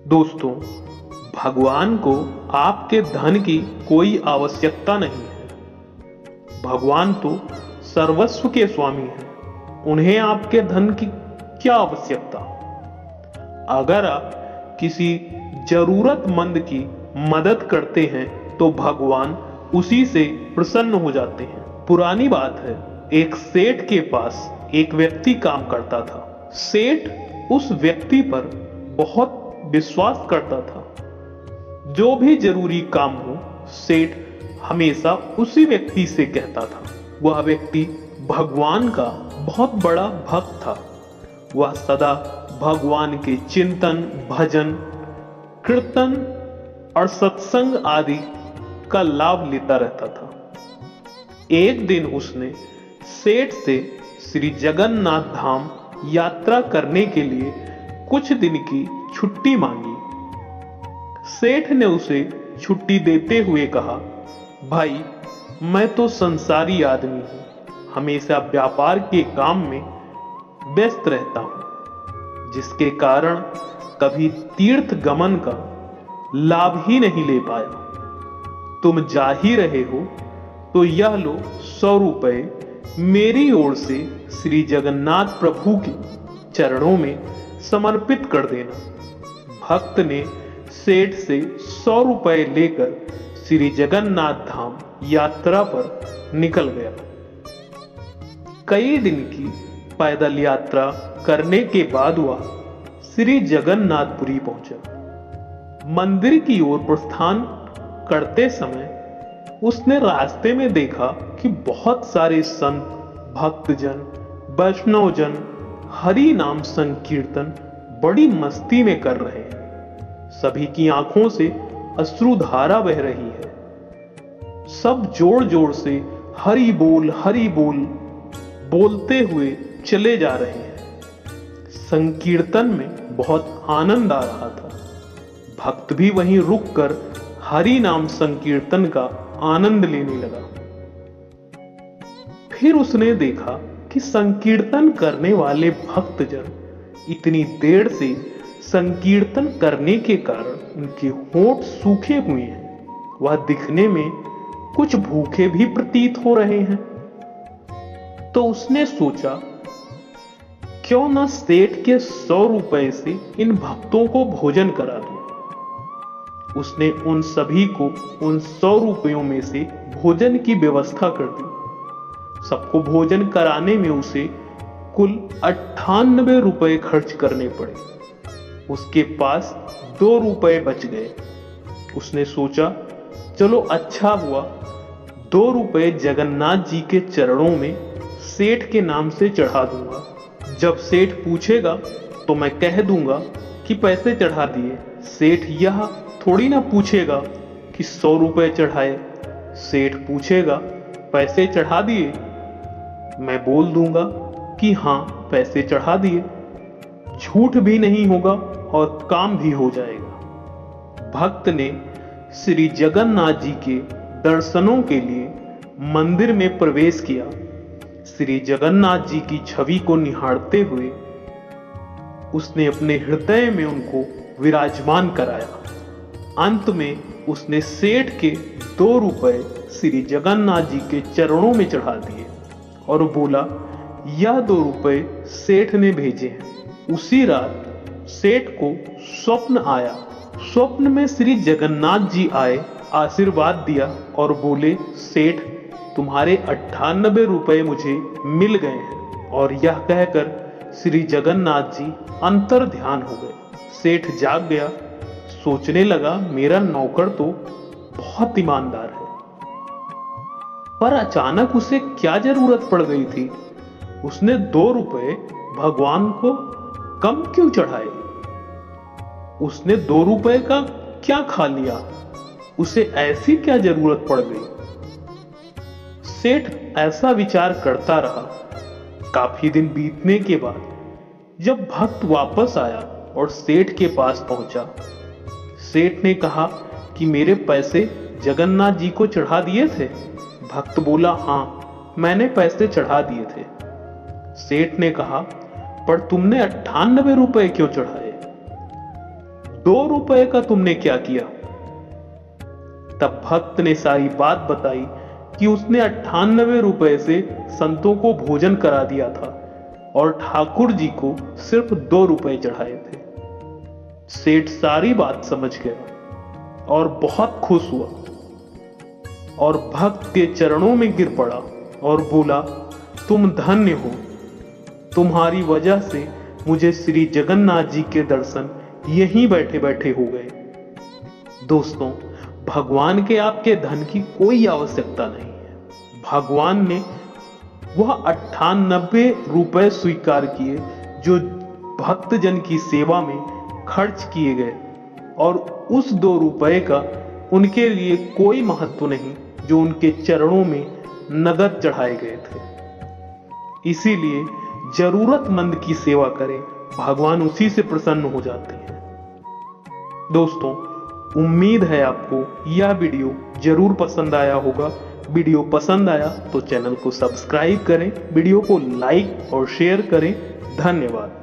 दोस्तों, भगवान को आपके धन की कोई आवश्यकता नहीं है। भगवान तो सर्वस्व के स्वामी हैं। उन्हें आपके धन की क्या आवश्यकता। अगर आप किसी जरूरतमंद की मदद करते हैं तो भगवान उसी से प्रसन्न हो जाते हैं। पुरानी बात है, एक सेठ के पास एक व्यक्ति काम करता था। सेठ उस व्यक्ति पर बहुत विश्वास करता था। जो भी जरूरी काम हो, सेठ हमेशा उसी व्यक्ति से कहता था। वह व्यक्ति भगवान का बहुत बड़ा भक्त था। वह सदा भगवान के चिंतन, भजन, कीर्तन और सत्संग आदि का लाभ लेता रहता था। एक दिन उसने सेठ से श्री जगन्नाथ धाम यात्रा करने के लिए कुछ दिन की छुट्टी मांगी। सेठ ने उसे छुट्टी देते हुए कहा, भाई, मैं तो संसारी आदमी हूं, हमेशा व्यापार के काम में व्यस्त रहता हूं, जिसके कारण कभी तीर्थ गमन का लाभ ही नहीं ले पाया। तुम जा ही रहे हो तो यह लो 100 रुपए मेरी ओर से श्री जगन्नाथ प्रभु के चरणों में समर्पित कर देना। भक्त ने सेठ से 100 रुपए लेकर श्री जगन्नाथ धाम यात्रा पर निकल गया। कई दिन की पैदल यात्रा करने के बाद वह श्री जगन्नाथपुरी पहुंचा। मंदिर की ओर प्रस्थान करते समय उसने रास्ते में देखा कि बहुत सारे संत, भक्तजन, वैष्णवजन हरि नाम संकीर्तन बड़ी मस्ती में कर रहे हैं। सभी की आंखों से अश्रुधारा बह रही है। सब जोर जोर से हरि बोल बोलते हुए चले जा रहे हैं। संकीर्तन में बहुत आनंद आ रहा था। भक्त भी वहीं रुककर हरि नाम संकीर्तन का आनंद लेने लगा। फिर उसने देखा कि संकीर्तन करने वाले भक्तजन इतनी देर से संकीर्तन करने के कारण उनके होंठ सूखे हुए हैं। वह दिखने में कुछ भूखे भी प्रतीत हो रहे हैं। तो उसने सोचा, क्यों न सेठ के 100 रुपए से इन भक्तों को भोजन करा दूं। उसने उन सभी को उन 100 रुपयों में से भोजन की व्यवस्था कर दी। सबको भोजन कराने में उसे कुल 98 रुपए खर्च करने पड़े। उसके पास 2 रुपए बच गए। उसने सोचा, चलो अच्छा हुआ 2 रुपए जगन्नाथ जी के चरणों में सेठ के नाम से चढ़ा दूंगा। जब सेठ पूछेगा तो मैं कह दूंगा कि पैसे चढ़ा दिए। सेठ यह थोड़ी ना पूछेगा कि 100 रुपए चढ़ाए। सेठ पूछेगा, पैसे चढ़ा दिए? मैं बोल दूंगा कि हाँ, पैसे चढ़ा दिए। झूठ भी नहीं होगा और काम भी हो जाएगा। भक्त ने श्री जगन्नाथ जी के दर्शनों के लिए मंदिर में प्रवेश किया। श्री जगन्नाथ जी की छवि को निहारते हुए उसने अपने हृदय में उनको विराजमान कराया। अंत में उसने सेठ के 2 रुपए श्री जगन्नाथ जी के चरणों में चढ़ा दिए और बोला, यह 2 रुपए सेठ ने भेजे हैं। उसी रात सेठ को स्वप्न आया। स्वप्न में श्री जगन्नाथ जी आए, आशीर्वाद दिया और बोले, सेठ, तुम्हारे 98 रुपए मुझे मिल गए हैं। और यह कहकर श्री जगन्नाथ जी अंतर ध्यान हो गए। सेठ जाग गया, सोचने लगा, मेरा नौकर तो बहुत ईमानदार है, पर अचानक उसे क्या जरूरत पड़ गई थी। उसने 2 रुपए भगवान को कम क्यों चढ़ाए? उसने 2 रुपए का क्या खा लिया? उसे ऐसी क्या जरूरत पड़ गई? सेठ ऐसा विचार करता रहा। काफी दिन बीतने के बाद जब भक्त वापस आया और सेठ के पास पहुंचा, सेठ ने कहा कि मेरे पैसे जगन्नाथ जी को चढ़ा दिए थे। भक्त बोला, हाँ, मैंने पैसे चढ़ा दिए थे। सेठ ने कहा, पर तुमने 98 रुपए क्यों चढ़ाए? ₹2 का तुमने क्या किया? तब भक्त ने सारी बात बताई कि उसने 98 रुपए से संतों को भोजन करा दिया था और ठाकुर जी को सिर्फ 2 रुपए चढ़ाए थे। सेठ सारी बात समझ गया और बहुत खुश हुआ और भक्त के चरणों में गिर पड़ा और बोला, तुम धन्य हो, तुम्हारी वजह से मुझे श्री जगन्नाथ जी के दर्शन यहीं बैठे बैठे हो गए। दोस्तों, भगवान के आपके धन की कोई आवश्यकता नहीं है। भगवान ने वह 98 रुपए स्वीकार किए जो भक्तजन की सेवा में खर्च किए गए और उस 2 रुपए का उनके लिए कोई महत्व नहीं जो उनके चरणों में नगद चढ़ाए गए थे। इसीलिए जरूरतमंद की सेवा करें, भगवान उसी से प्रसन्न हो जाते हैं। दोस्तों, उम्मीद है आपको यह वीडियो जरूर पसंद आया होगा। वीडियो पसंद आया तो चैनल को सब्सक्राइब करें, वीडियो को लाइक और शेयर करें। धन्यवाद।